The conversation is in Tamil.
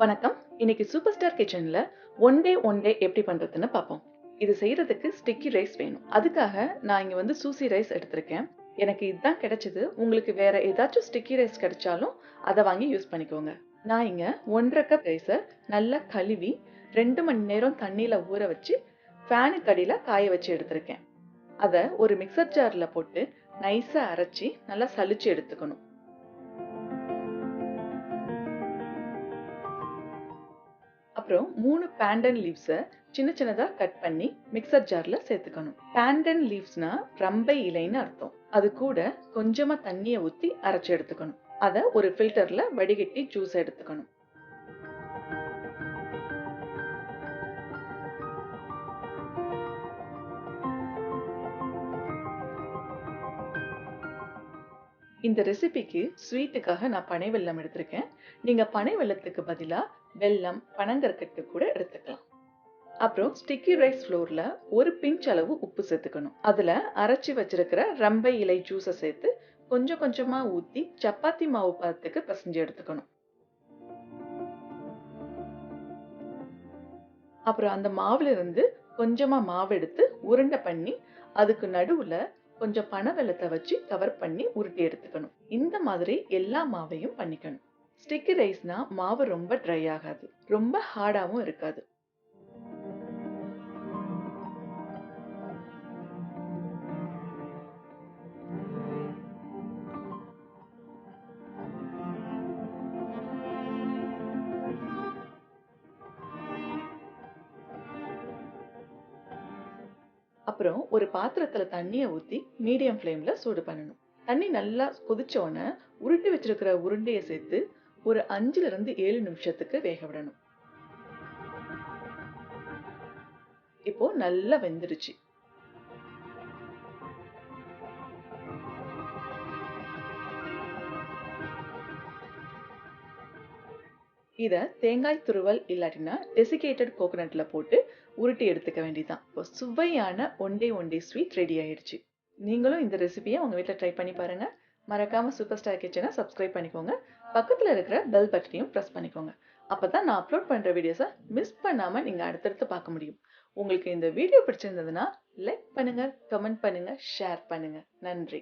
வணக்கம். இன்னைக்கு சூப்பர் ஸ்டார் கிச்சன்ல ஒன் டே எப்படி பண்றதுன்னு பார்ப்போம். இது செய்யறதுக்கு ஸ்டிக்கி ரைஸ் வேணும். அதுக்காக நான் இங்க சூசி ரைஸ் எடுத்திருக்கேன். எனக்கு இதுதான் கிடைச்சது. உங்களுக்கு வேற ஏதாச்சும் ஸ்டிக்கி ரைஸ் கிடைச்சாலும் அதை வாங்கி யூஸ் பண்ணிக்கோங்க. நான் இங்க 1.5 கப் ரைஸை நல்லா கழுவி 2 மணி நேரம் தண்ணியில ஊற வச்சு ஃபேனுக்கு அடியில காய வச்சு எடுத்திருக்கேன். அதை ஒரு மிக்சர் ஜார்ல போட்டு நைஸா அரைச்சி நல்லா சலிச்சு எடுத்துக்கணும். அப்புறம் 3 பேண்டன் லீவ்ஸை சின்ன சின்னதா கட் பண்ணி மிக்சர் ஜார்ல சேர்த்துக்கணும். பேண்டன் லீவ்ஸ்னா ரம்பை இலைன்னு அர்த்தம். அது கூட கொஞ்சமா தண்ணியை ஊத்தி அரைச்சு எடுத்துக்கணும். அதை ஒரு ஃபில்டர்ல வடிகட்டி ஜூஸ் எடுத்துக்கணும். இந்த ரெசிபிக்கு ஸ்வீட்டுக்காக நான் பனை வெல்லம் எடுத்திருக்கேன். நீங்க பனை வெல்லத்துக்கு பதிலா வெல்லம், பனங்கற்கண்டு கூட எடுத்துக்கலாம். அப்புறம் ஸ்டிக்கி ரைஸ் ஃப்ளோர்ல ஒரு பிஞ்ச் அளவு உப்பு சேர்த்துக்கணும். அதுல அரைச்சி வச்சிருக்கிற ரம்பை இலை ஜூஸை சேர்த்து கொஞ்சம் கொஞ்சமா ஊத்தி சப்பாத்தி மாவு பதத்துக்கு பிசைஞ்சு எடுத்துக்கணும். அப்புறம் அந்த மாவுல இருந்து கொஞ்சமா மாவு எடுத்து உருண்டை பண்ணி அதுக்கு நடுவுல கொஞ்சம் பனை வெல்லத்தை வச்சு கவர் பண்ணி உருட்டி எடுத்துக்கணும். இந்த மாதிரி எல்லா மாவையும் பண்ணிக்கணும். ஸ்டிக்கி ரைஸ்னா மாவு ரொம்ப ட்ரை ஆகாது, ரொம்ப ஹார்டாவும் இருக்காது. அப்புறம் ஒரு பாத்திரத்துல தண்ணியை ஊத்தி மீடியம் ஃப்ளேம்ல சூடு பண்ணணும். தண்ணி நல்லா கொதிச்ச உடனே உருட்டி வச்சிருக்கிற உருண்டையை சேர்த்து ஒரு 5 to 7 நிமிஷத்துக்கு வேக விடணும். இப்போ நல்லா வெந்துடுச்சு. இத தேங்காய் துருவல் இல்லாட்டினா டெசிகேட்டட் கோகனட்ல போட்டு உருட்டி எடுத்துக்க வேண்டியதான். இப்போ சுவையான ஒண்டே ஸ்வீட் ரெடி ஆயிடுச்சு. நீங்களும் இந்த ரெசிபியை உங்க வீட்டில் ட்ரை பண்ணி பாருங்க. மறக்காம சூப்பர் ஸ்டார் கிச்சனை சப்ஸ்கிரைப் பண்ணிக்கோங்க. பக்கத்துல இருக்கிற பெல் பட்டனையும் ப்ரெஸ் பண்ணிக்கோங்க. அப்பதான் நான் அப்லோட் பண்ற வீடியோஸை மிஸ் பண்ணாம நீங்க அடுத்தடுத்து பார்க்க முடியும். உங்களுக்கு இந்த வீடியோ பிடிச்சிருந்ததுன்னா லைக் பண்ணுங்க, கமெண்ட் பண்ணுங்க, ஷேர் பண்ணுங்க. நன்றி.